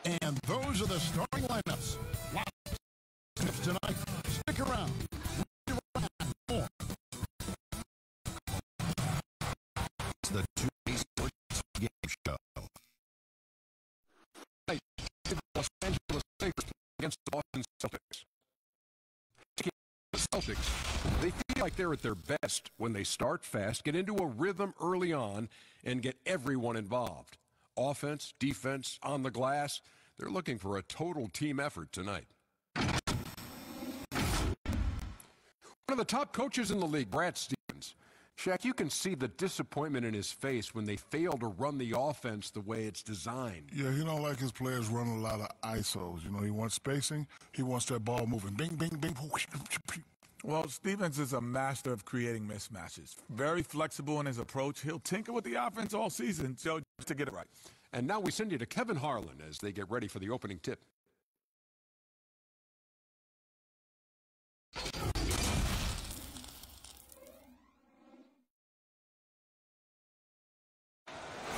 And those are the starting lineups. Lots tonight. Stick around. More. It's the 2 Sports Game Show. Tonight, the Los Angeles Lakers against the Boston Celtics. The Celtics, they feel like they're at their best when they start fast, get into a rhythm early on, and get everyone involved. Offense, defense, on the glass, they're looking for a total team effort tonight. One of the top coaches in the league, Brad Stevens. Shaq, you can see the disappointment in his face when they fail to run the offense the way it's designed. Yeah, he don't like his players running a lot of ISOs. You know, he wants spacing. He wants that ball moving. Bing, bing, bing. Well, Stevens is a master of creating mismatches. Very flexible in his approach. He'll tinker with the offense all season just to get it right. And now we send you to Kevin Harlan as they get ready for the opening tip.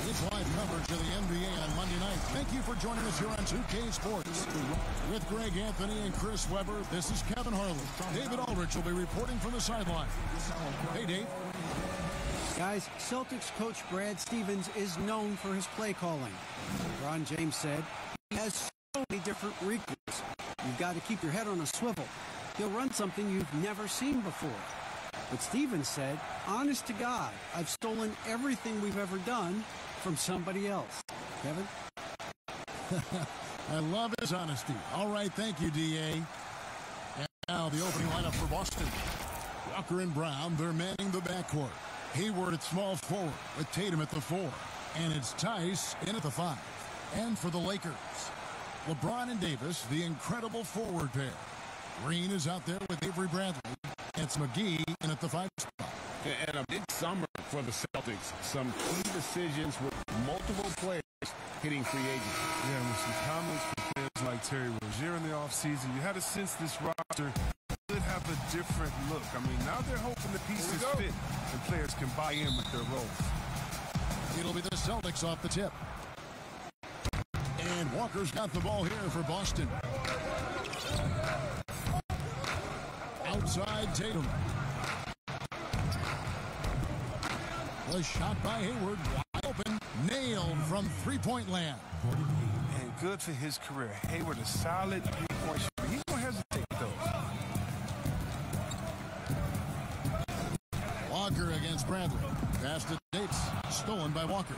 It's live coverage of the NBA on Monday night. Thank you for joining us here on 2K Sports. With Greg Anthony and Chris Webber, this is Kevin Harlan. David Aldrich will be reporting from the sideline. Hey, Dave. Guys, Celtics coach Brad Stevens is known for his play calling. LeBron James said he has so many different recruits. You've got to keep your head on a swivel. He'll run something you've never seen before. But Stevens said, honest to God, I've stolen everything we've ever done from somebody else. Kevin? I love his honesty. All right, thank you, D.A. And now the opening lineup for Boston. Walker and Brown, they're manning the backcourt. Hayward at small forward with Tatum at the 4. And it's Tice in at the 5. And for the Lakers, LeBron and Davis, the incredible forward pair. Green is out there with Avery Bradley. It's McGee in at the 5 spot. And a big summer for the Celtics. Some key decisions with multiple players hitting free agents. Yeah, with some comments from players like Terry Rozier in the offseason, you had a sense this roster could have a different look. I mean, now they're hoping the pieces fit and players can buy in with their roles. It'll be the Celtics off the tip. And Walker's got the ball here for Boston. Outside Tatum. The shot by Hayward, wide open, nailed from three-point land. And good for his career. Hayward, a solid three-point shooter. He won't hesitate, though. Walker against Bradley. Pass to Davis, stolen by Walker.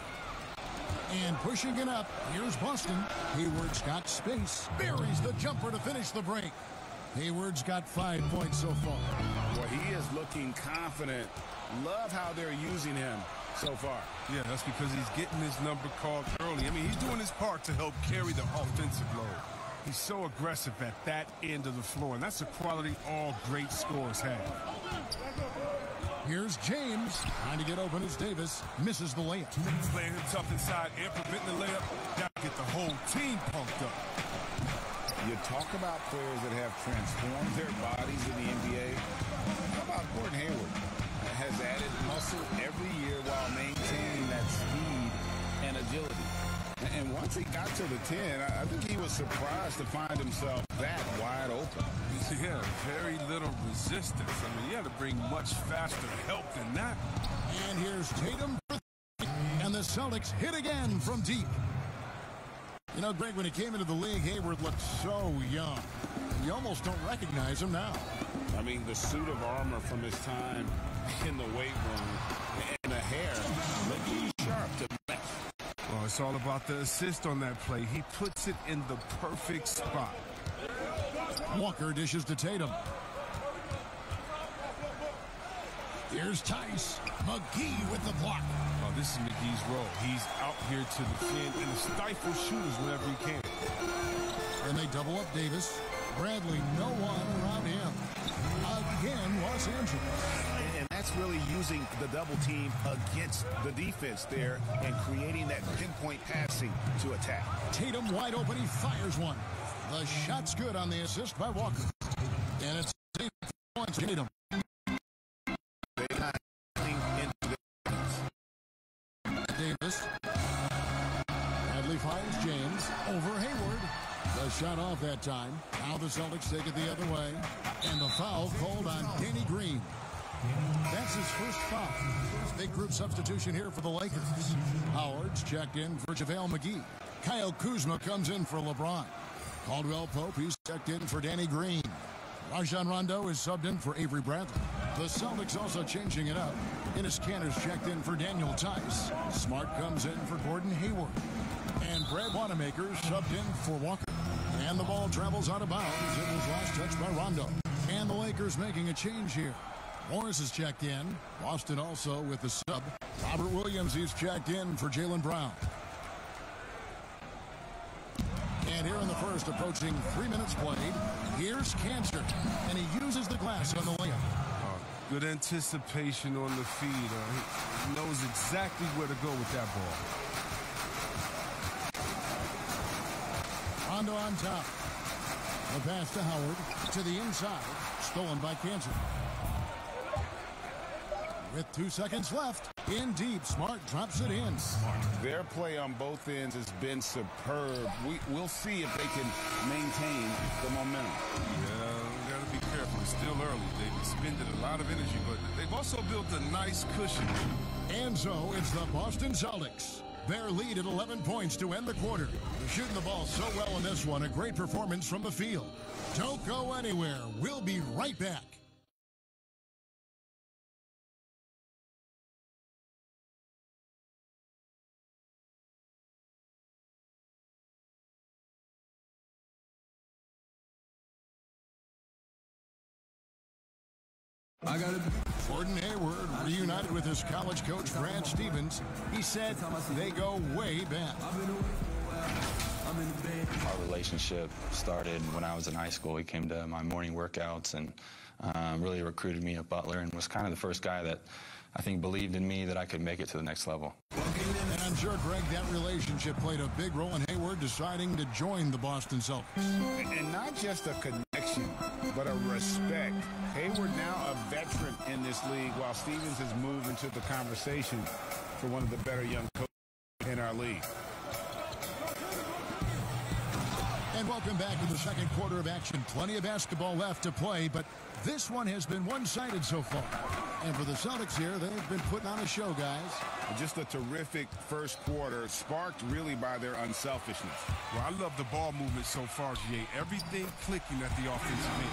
And pushing it up, here's Boston. Hayward's got space, buries the jumper to finish the break. Hayward's got 5 points so far. Well, he is looking confident. Love how they're using him so far. Yeah, that's because he's getting his number called early. I mean, he's doing his part to help carry the offensive load. He's so aggressive at that end of the floor, and that's a quality all great scorers have. Here's James, trying to get open as Davis misses the layup. Playing him tough inside and preventing the layup, got to get the whole team pumped up. You talk about players that have transformed their bodies in the NBA. How about Gordon Hayward? Has added muscle every year while maintaining that speed and agility. And once he got to the 10, I think he was surprised to find himself that wide open. Yeah, very little resistance. I mean, you had to bring much faster help than that. And here's Tatum, and the Celtics hit again from deep. You know, Greg, when he came into the league, Hayward looked so young. You almost don't recognize him now. I mean, the suit of armor from his time in the weight room and the hair looking sharp to match. Well, it's all about the assist on that play. He puts it in the perfect spot. Walker dishes to Tatum. Here's Tice. McGee with the block. Oh, this is McGee's role. He's out here to defend and to stifle shooters whenever he can. And they double up Davis. Bradley, no one around him. Again, Los Angeles. And that's really using the double team against the defense there and creating that pinpoint passing to attack. Tatum wide open. He fires one. The shot's good on the assist by Walker. And it's Tatum. They're not into the Davis. Bradley fires James over Hayward. The shot off that time. Now the Celtics take it the other way. And the foul called on Danny Green. That's his first foul. Big group substitution here for the Lakers. Howard's checked in for JaVale McGee. Kyle Kuzma comes in for LeBron. Caldwell Pope, he's checked in for Danny Green. Rajon Rondo is subbed in for Avery Bradley. The Celtics also changing it up. Enes Kanter's checked in for Daniel Tice. Smart comes in for Gordon Hayward. And Brad Wanamaker subbed in for Walker. And the ball travels out of bounds. It was last touched by Rondo. And the Lakers making a change here. Morris is checked in. Boston also with the sub. Robert Williams, he's checked in for Jaylen Brown. And here in the first, approaching 3 minutes played, here's Kanter. And he uses the glass on the layup. Good anticipation on the feed. He knows exactly where to go with that ball. Rondo on top. The pass to Howard. To the inside. Stolen by Kanter. With 2 seconds left. In deep. Smart drops it in. Their play on both ends has been superb. We'll see if they can maintain the momentum. Yeah, we got to be careful. It's still early. They've expended a lot of energy, but they've also built a nice cushion. And so it's the Boston Celtics. Their lead at 11 points to end the quarter. They're shooting the ball so well in this one. A great performance from the field. Don't go anywhere. We'll be right back. Gordon Hayward reunited with his college coach, Brad Stevens. He said they go way back. Our relationship started when I was in high school. He came to my morning workouts and really recruited me at Butler and was kind of the first guy that I think believed in me that I could make it to the next level. And I'm sure, Greg, that relationship played a big role in Hayward deciding to join the Boston Celtics. And not just a connection, but a respect. Hayward now a veteran in this league, while Stevens has moved into the conversation for one of the better young coaches in our league. And welcome back to the second quarter of action. Plenty of basketball left to play, but this one has been one-sided so far. And for the Celtics here, they've been putting on a show, guys. Just a terrific first quarter, sparked really by their unselfishness. Well, I love the ball movement so far, G.A. Everything clicking at the offensive end.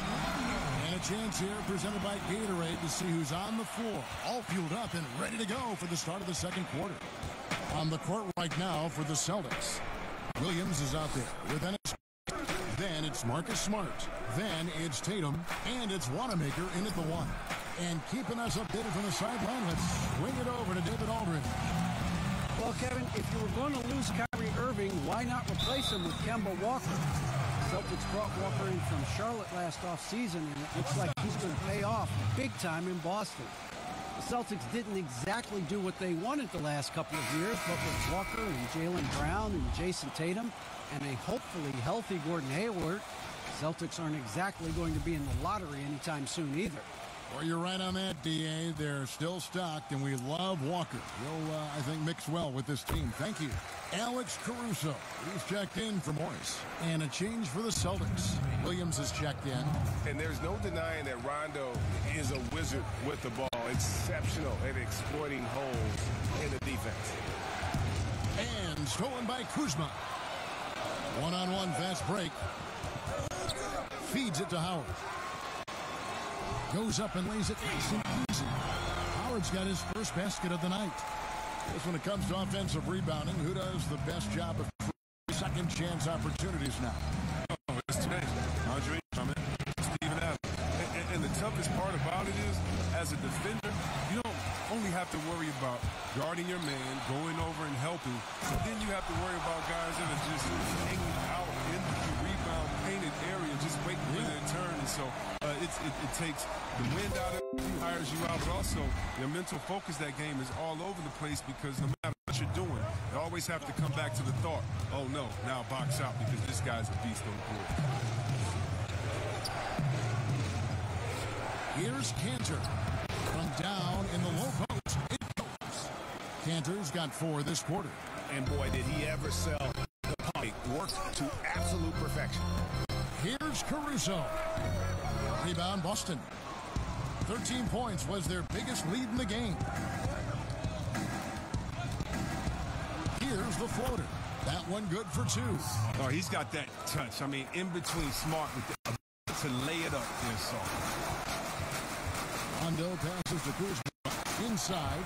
And a chance here presented by Gatorade to see who's on the floor. All fueled up and ready to go for the start of the second quarter. On the court right now for the Celtics. Williams is out there with Enes. Then it's Marcus Smart. Then it's Tatum. And it's Wanamaker in at the one. And keeping us updated from the sideline, let's swing it over to David Aldridge. Well, Kevin, if you were going to lose Kyrie Irving, why not replace him with Kemba Walker? Celtics brought Walker in from Charlotte last offseason, and it looks like he's going to pay off big time in Boston. The Celtics didn't exactly do what they wanted the last couple of years, but with Walker and Jaylen Brown and Jason Tatum and a hopefully healthy Gordon Hayward, Celtics aren't exactly going to be in the lottery anytime soon either. Well, you're right on that, D.A. They're still stocked, and we love Walker. He'll, I think, mix well with this team. Thank you. Alex Caruso, he's checked in for Morris. And a change for the Celtics. Williams is checked in. And there's no denying that Rondo is a wizard with the ball. Exceptional at exploiting holes in the defense. And stolen by Kuzma. One-on-one fast break. Feeds it to Howard. Goes up and lays it nice and easy. Howard's got his first basket of the night. Just when it comes to offensive rebounding, who does the best job of second chance opportunities now? Oh, it's today. Andre, Steven Adams. And the toughest part about it is, as a defender, you don't only have to worry about guarding your man, going over and helping, but then you have to worry about guys that are just hanging out in the rebound painted area, just waiting for their turn. And so it takes the wind out of you, hires you out, but also your mental focus that game is all over the place because no matter what you're doing, you always have to come back to the thought, oh no, now box out because this guy's a beast on the board. Here's Cantor. From down in the low post, it goes. Cantor's got 4 this quarter. And boy, did he ever sell the pump. Worked to absolute perfection. Here's Caruso. Rebound, Boston. 13 points was their biggest lead in the game. Here's the floater. That one good for 2. Oh, he's got that touch. I mean, in between smart with the ability to lay it up there, so. Rondo passes to Kuzma. Inside.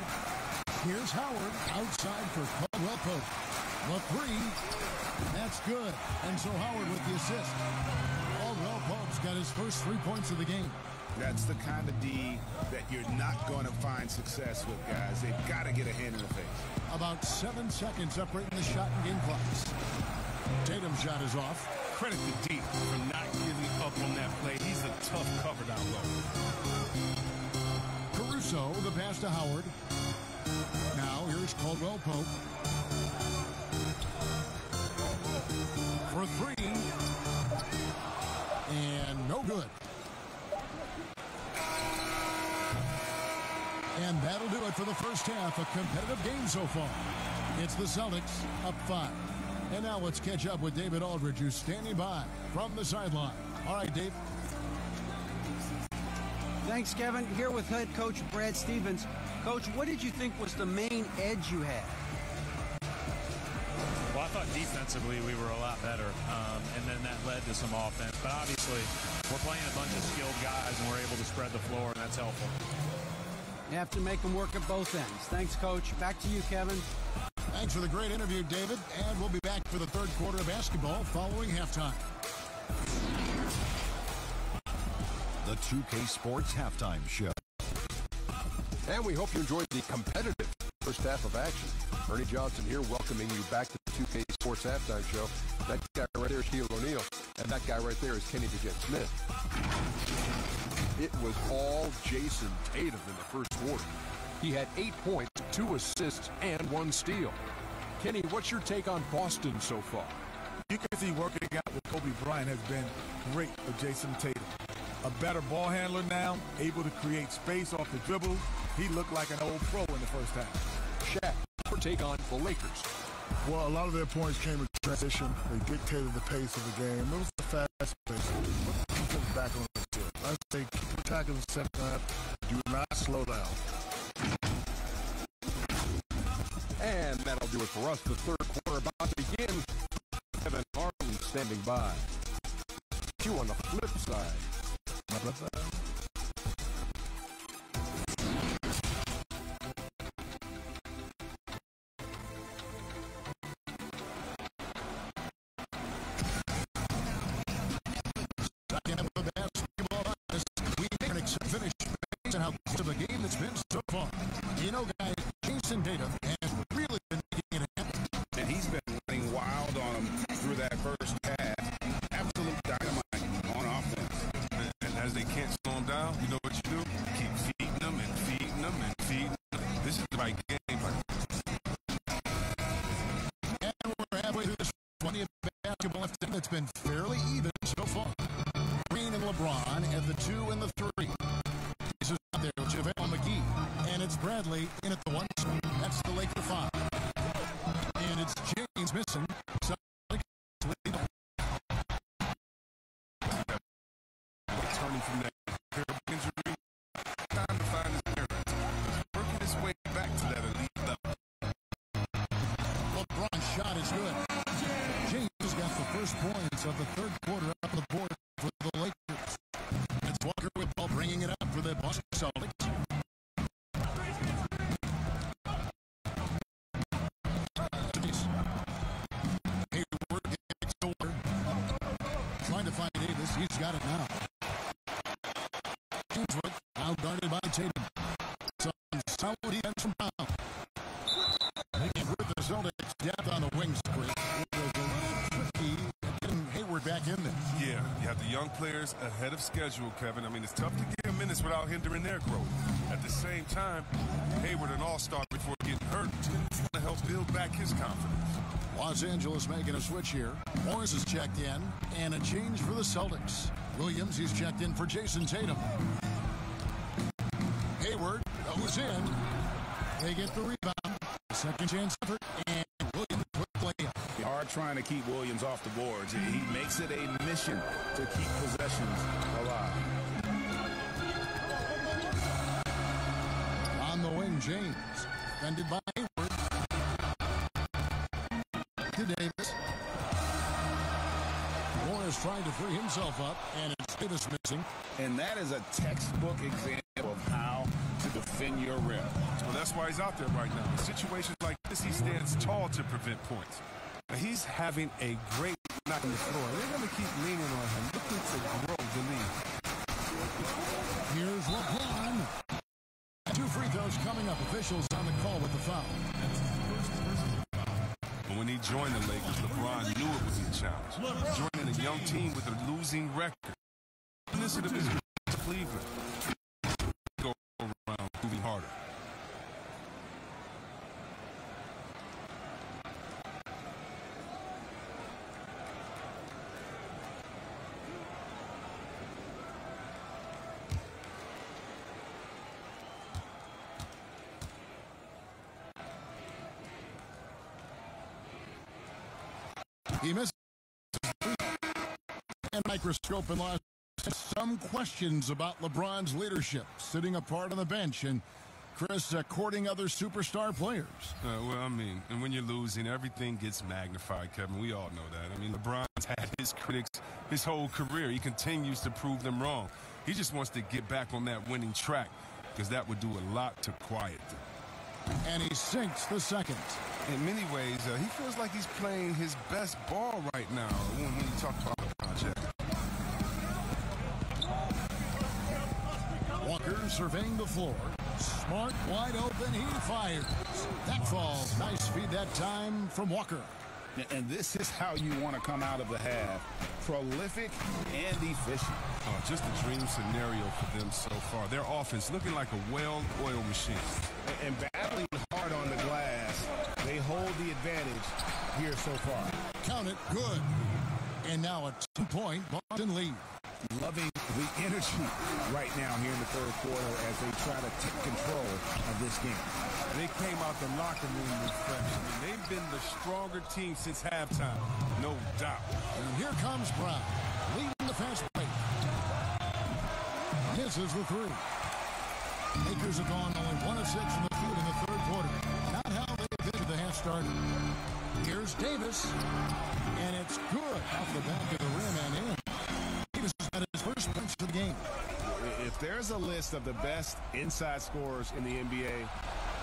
Here's Howard. Outside for Caldwell Pope. The 3. That's good. And so Howard with the assist. Caldwell Pope's got his first 3 points of the game. That's the kind of D that you're not going to find success with, guys. They've got to get a hand in the face. About 7 seconds separating the shot and game clocks. Tatum's shot is off. Credit to D for not giving up on that play. He's a tough cover down low. Caruso, the pass to Howard. Now here's Caldwell Pope. For 3. And no good. And that'll do it for the first half. A competitive game so far. It's the Celtics up 5. And now let's catch up with David Aldridge, who's standing by from the sideline. All right, Dave. Thanks, Kevin. Here with head coach Brad Stevens. Coach, what did you think was the main edge you had? Well, I thought defensively we were a lot better, and then that led to some offense. But obviously, we're playing a bunch of skilled guys, and we're able to spread the floor, and that's helpful. You have to make them work at both ends. Thanks, Coach. Back to you, Kevin. Thanks for the great interview, David. And we'll be back for the third quarter of basketball following halftime. The 2K Sports Halftime Show. And we hope you enjoyed the competitive first half of action. Ernie Johnson here welcoming you back to the 2K Sports Halftime Show. That guy right there is Shaquille O'Neal, and that guy right there is Kenny Smith. It was all Jason Tatum in the first quarter. He had 8 points, 2 assists, and 1 steal. Kenny, what's your take on Boston so far? You can see working out with Kobe Bryant has been great for Jason Tatum. A better ball handler now, able to create space off the dribble. He looked like an old pro in the first half. Shaq, your take on the Lakers? Well, a lot of their points came in transition. They dictated the pace of the game. It was a fast pace. Put back on the field. I say keep attacking the second half. Do not slow down. And that'll do it for us. The third quarter about to begin. Kevin Harlan standing by. You on the flip side. How about that? Second half of basketball. We make an finish based on how close of a game it's been so far. You know, guys, Jason Tatum has really been making it happen. And he's been running wild on him through that first half. Absolute dynamite on offense. And as they can't slow him down, you know what you do? Keep feeding them and feeding them and feeding them. This is the right game. And we're halfway through this plenty of basketball left, and it's been fairly even so far. Green and LeBron at the 2 and the 3. This is out there with JaVale McGee. And it's Bradley in at the 1. That's the Laker 5. And it's James missing. So Returning from that injury, time to find his parents. Working his way back to that elite level. LeBron's shot is good. James got the first points of the third quarter up the board for the Lakers. It's Walker with ball bringing it up for the Boston Celtics. Hayward gets to work. Trying to find Davis. He's got it now. Ainsworth outguarded by Tatum. Some solid defense from Brown. Making with the Celtics depth on the wings. It was a little tricky getting Hayward back in there. Yeah, you have the young players ahead of schedule, Kevin. I mean, it's tough to give them minutes without hindering their growth. At the same time, Hayward, an all-star before getting hurt, to help build back his confidence. Los Angeles making a switch here. Morris is checked in, and a change for the Celtics. Williams, he's checked in for Jason Tatum. Hayward goes in. They get the rebound. Second chance effort, and Williams quick layup. Hard trying to keep Williams off the boards. He makes it a mission to keep possessions alive. On the wing, James. Defended by Hayward. To Davis. Morris trying to free himself up, and it's Davis missing. And that is a textbook example of how to defend your rim. Well, that's why he's out there right now. In situations like this, he stands tall to prevent points. Now, he's having a great night on the floor. They're going to keep leaning on him, looking to grow the lead. Here's LeBron. 2 free throws coming up. Officials on the call with the foul. But when he joined the Lakers, LeBron knew it was a challenge. Joining a young team with a losing record. Listen to this to Cleveland. Go around moving harder. He missed and microscope and lost some questions about LeBron's leadership, sitting apart on the bench, and Chris courting other superstar players. Well, I mean, and when you're losing, everything gets magnified, Kevin. We all know that. I mean, LeBron's had his critics his whole career. He continues to prove them wrong. He just wants to get back on that winning track because that would do a lot to quiet them. And he sinks the second. In many ways, he feels like he's playing his best ball right now when you talk about the project. Walker surveying the floor. Smart, wide open, he fires. That falls. Nice feed that time from Walker. And this is how you want to come out of the half. Prolific and efficient. Oh, just a dream scenario for them so far. Their offense looking like a well-oiled machine. And battling hard on the glass, they hold the advantage here so far. Count it, good. And now a 2-point Boston lead. Loving the energy right now here in the third quarter as they try to take control of this game. They came out the locker room refreshed. I mean, they've been the stronger team since halftime, no doubt. And here comes Brown, leading the fast break. Misses the 3. Lakers have gone only 1 of 6 from the field in the third quarter. Not how they did at the half start. Here's Davis, and it's good off the back of the rim and in. Davis has got his first points of the game. If there's a list of the best inside scorers in the NBA,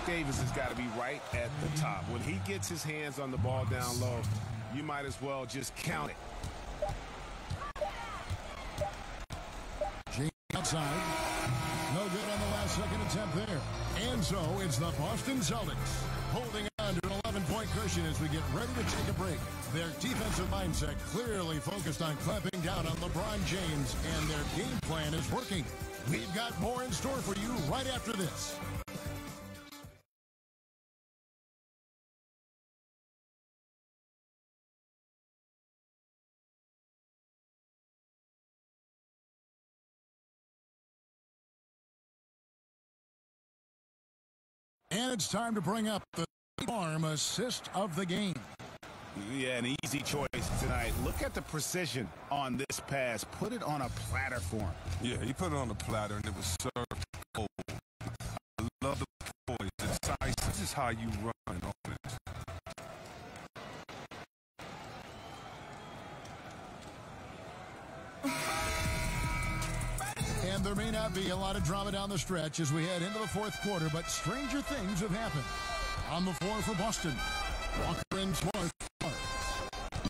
Davis has got to be right at the top. When he gets his hands on the ball down low, you might as well just count it. James outside. No good on the last second attempt there. And so it's the Boston Celtics holding on to an 11-point cushion as we get ready to take a break. Their defensive mindset clearly focused on clamping down on LeBron James, and their game plan is working. We've got more in store for you right after this. And it's time to bring up the arm assist of the game. Yeah, an easy choice tonight. Look at the precision on this pass. Put it on a platter for him. Yeah, he put it on a platter, and it was served cold. I love the poise, the size. This is how you run an offense. And there may not be a lot of drama down the stretch as we head into the fourth quarter, but stranger things have happened. On the floor for Boston, Walker and Smart.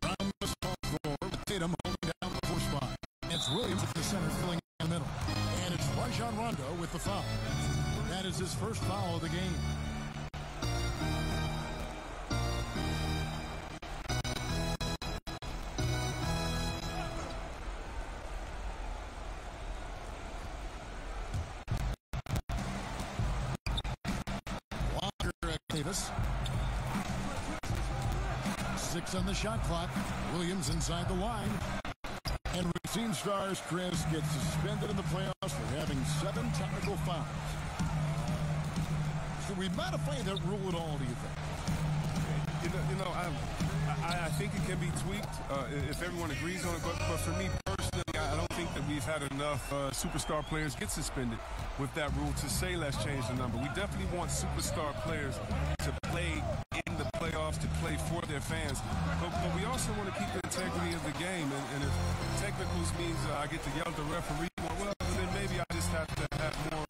Around the small floor with Tatum holding down the 4 spot. It's Williams at the center filling in the middle. And it's Rajon Rondo with the foul. That is his first foul of the game. Davis. 6 on the shot clock. Williams inside the line. And we've seen stars, Chris, get suspended in the playoffs for having 7 technical fouls. Should we modify that rule at all, do you think? I think it can be tweaked if everyone agrees on it. But for me personally, I don't think that we've had enough superstar players get suspended with that rule to say let's change the number. We definitely want superstar players to play in the playoffs, to play for their fans. But we also want to keep the integrity of the game. And if technicals means I get to yell at the referee, well, then maybe I just have to have more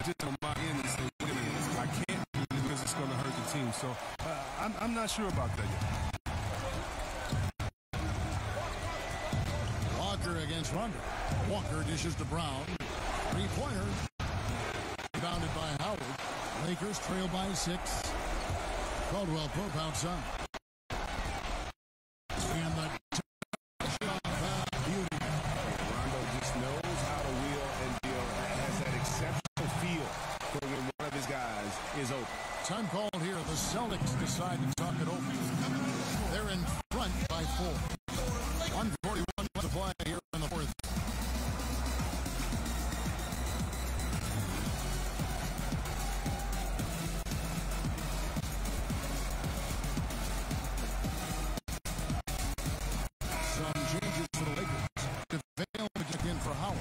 just on my end and say, wait a minute, I can't do it because it's going to hurt the team. So I'm not sure about that yet. Walker against Rondo. Walker dishes to Brown. 3-pointer. Rebounded by Howard. Lakers trail by 6. Caldwell Pope outside. And the shot beauty. Rondo just knows how to wheel and deal. Has that exceptional feel for when one of his guys is open. Time called here. The Celtics decide to talk it over. They're in front by 4. 141 to play here in the fourth. Some changes for the Lakers. DeVale checked in for Howard.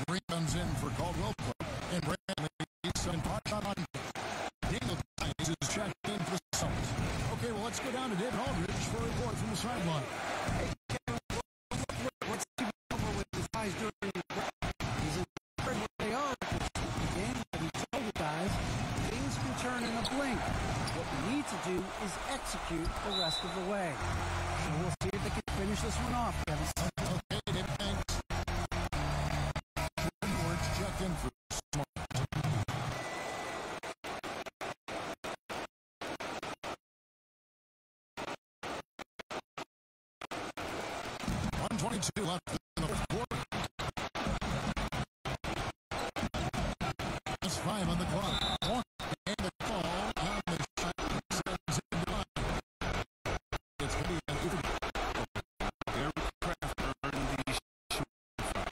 Green comes in for Caldwell Pope. And Bradley and shot on. Daniel Tice is checked in for the Celtics. Okay, well, let's go down to David Aldridge for a report from the sideline. Hey, Kevin, what's Steve over with his guys doing? He's inspired what they are at this game, but he told the guys things can turn in a blink. What we need to do is execute the rest of the way. So we'll see if they can finish this one off, Kevin. Okay, David, thanks. Edwards checked in for Smart. .22 left in the quarter. That's 5 on the clock. And the call on the shot sends it to line. It's going to be an over. Eric Kraft earned the shoot foul.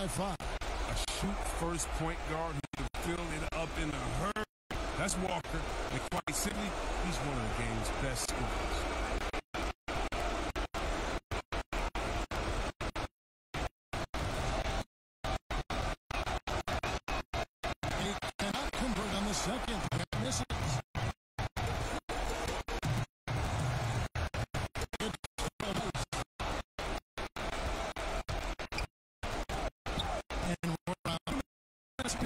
5. A shoot first point guard who can fill it up in a hurry. That's Walker. And quite simply, he's one of the game's best scorers. He cannot convert on the second. Misses.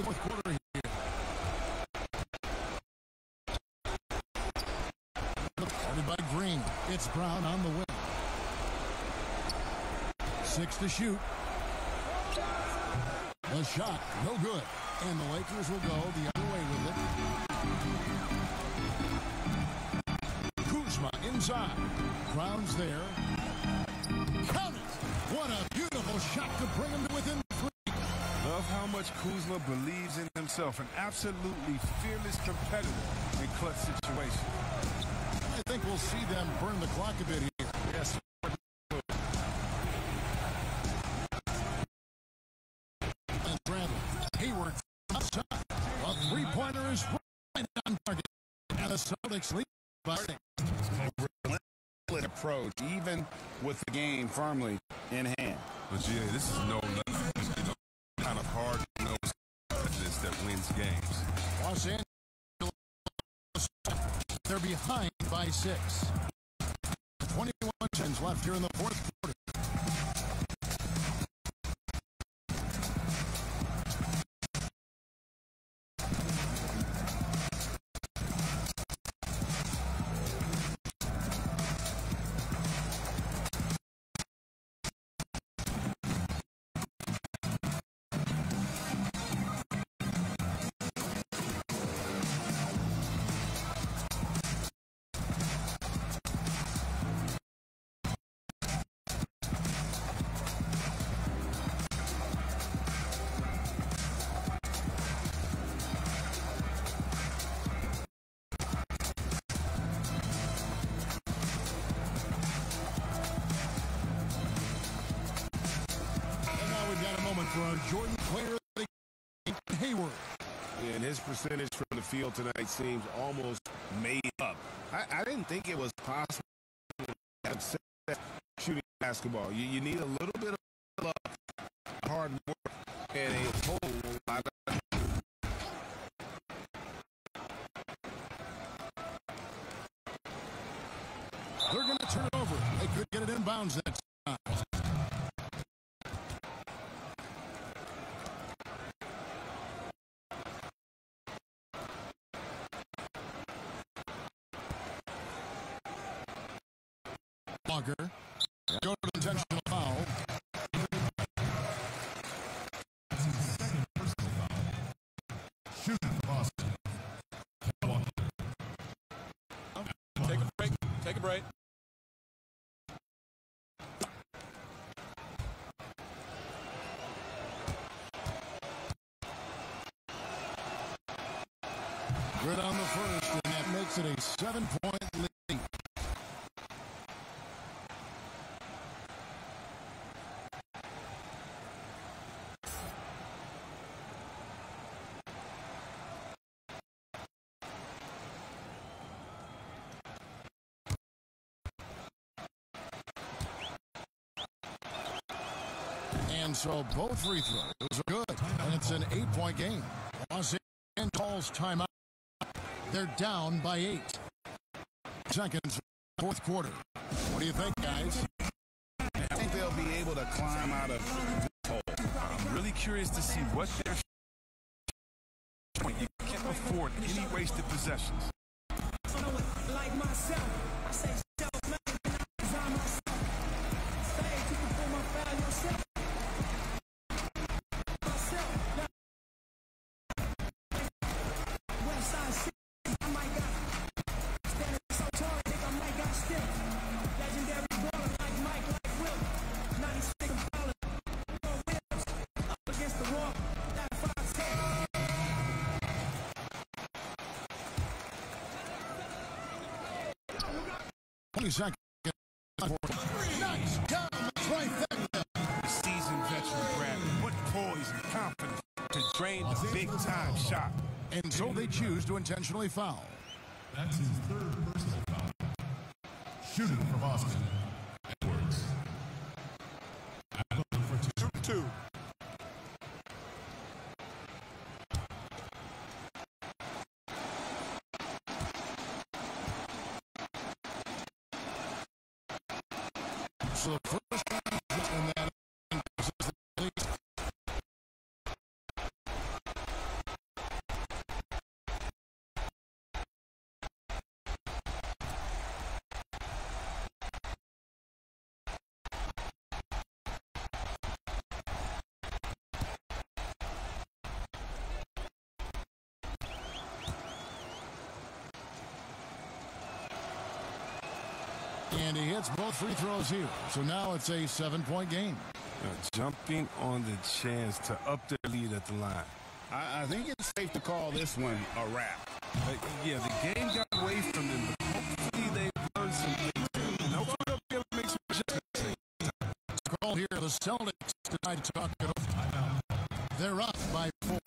Fourth quarter here. Started by Green. It's Brown on the wing. 6 to shoot. The shot, no good. And the Lakers will go the other way with it. Kuzma inside. Crowns there. Count it. What a beautiful shot to bring him to within 3. Love how much Kuzma believes in himself. An absolutely fearless competitor in clutch situations. I think we'll see them burn the clock a bit here. Yes. And Bradley. Hayward outside. A 3-pointer is right on target. And the Celtics lead by 6. Approach, even with the game firmly in hand. But yeah, this is no kind of hard-nosed prejudice that wins games. Los Angeles, they're behind by 6. 21 seconds left here in the fourth quarter. For our Jordan player of the game, Hayward. Yeah, and his percentage from the field tonight seems almost made up. I didn't think it was possible to have success shooting basketball. You need a little bit of luck, hard work, and a whole lot of... They're going to turn it over. They could get it inbounds that time. Walker. Go to the intentional foul. Shooting for Boston. Take a break. Take a break. Good on the first, and that makes it a 7-point lead. And so both free throws are good, and it's an 8-point game. Los Angeles calls timeout. They're down by 8 seconds, fourth quarter. What do you think, guys? I think they'll be able to climb out of this hole. I'm really curious to see what they're showing. You can't afford any wasted possessions. Like myself, I say design myself. Say you can pull my foul yourself. Seconds. Nice down the trifecta. Seasoned veteran Bradley. What poise and confidence to drain the big-time shot. And so they choose to intentionally foul. That's his third personal foul. Shooting for Boston. Edwards. For 2. So the first round, and that increases the lead. And he hits both free throws here. So now it's a 7-point game. Jumping on the chance to up their lead at the line. I think it's safe to call this one a wrap. Yeah, the game got away from them, but hopefully they've learned some things. And hopefully they'll be able to make some adjustments. Call here, the Celtics tonight to talk it over. They're up by 4.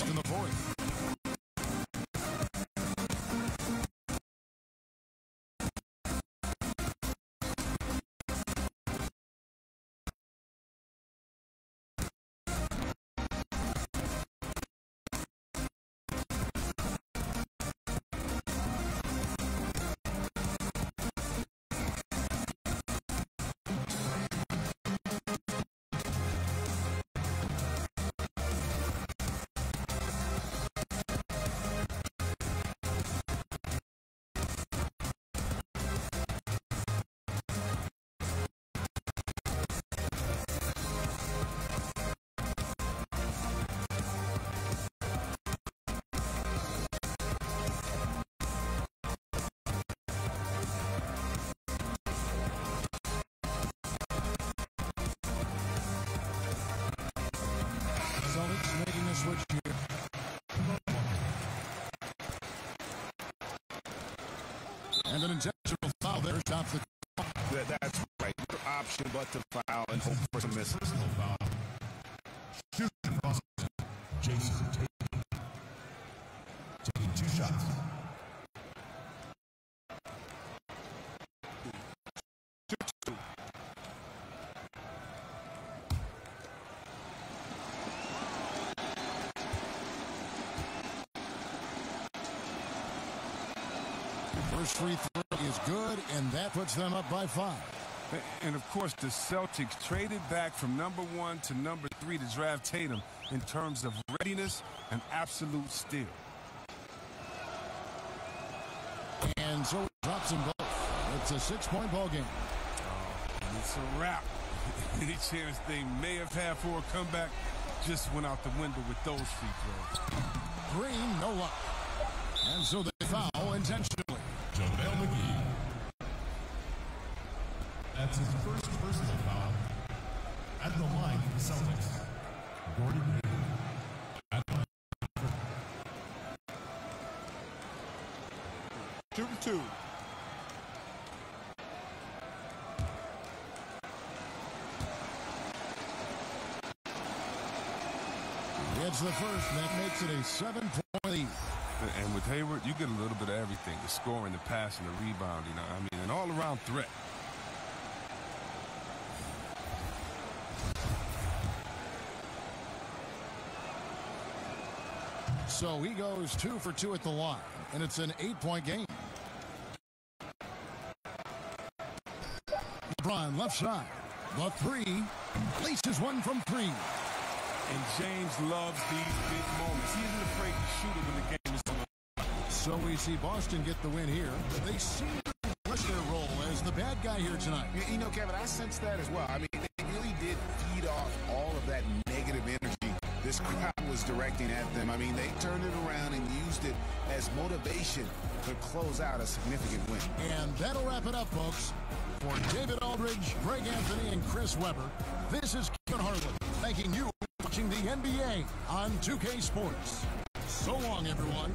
In the fourth. switch here. And an intentional foul there stops the clock. That's right. No option but to foul and hope for some misses. Personal foul. Shooting across Jason Tatum. Taking 2 shots. First free throw is good, and that puts them up by 5. And, of course, the Celtics traded back from number 1 to number 3 to draft Tatum in terms of readiness and absolute steal. And so it drops them both. It's a 6-point ball game. And it's a wrap. Any chance they may have had for a comeback just went out the window with those free throws. Green, no luck. And so they foul intentionally. JaVale McGee. That's his first personal foul. At the line for the Celtics, Gordon Hayward. At the line. 2 for 2. It's the first, and that makes it a 7-point lead. And with Hayward, you get a little bit of everything. The scoring, the passing, the rebounding. I mean, an all-around threat. So he goes 2 for 2 at the line, and it's an 8-point game. LeBron left side. The 3. Laces one from 3. And James loves these big moments. He isn't afraid to shoot it when the game is on. So we see Boston get the win here. They seem to rush their role as the bad guy here tonight. You know, Kevin, I sense that as well. I mean, they really did feed off all of that negative energy this crowd was directing at them. I mean, they turned it around and used it as motivation to close out a significant win. And that'll wrap it up, folks. For David Aldridge, Greg Anthony, and Chris Webber, this is Kevin Harlan thanking you for watching the NBA on 2K Sports. So long, everyone.